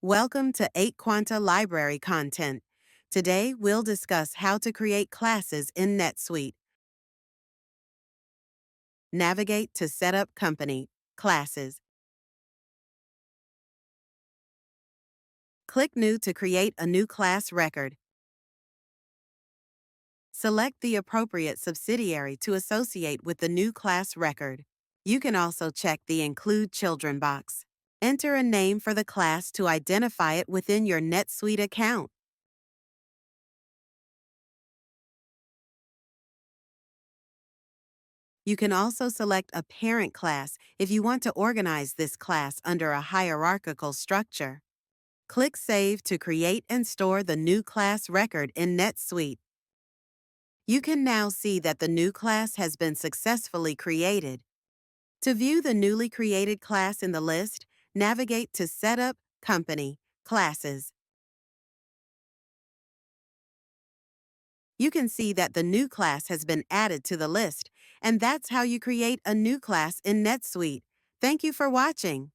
Welcome to 8 Quanta Library Content. Today, we'll discuss how to create classes in NetSuite. Navigate to Setup Company, Classes. Click New to create a new class record. Select the appropriate subsidiary to associate with the new class record. You can also check the Include Children box. Enter a name for the class to identify it within your NetSuite account. You can also select a parent class if you want to organize this class under a hierarchical structure. Click Save to create and store the new class record in NetSuite. You can now see that the new class has been successfully created. To view the newly created class in the list, navigate to Setup, Company, Classes. You can see that the new class has been added to the list, and that's how you create a new class in NetSuite. Thank you for watching.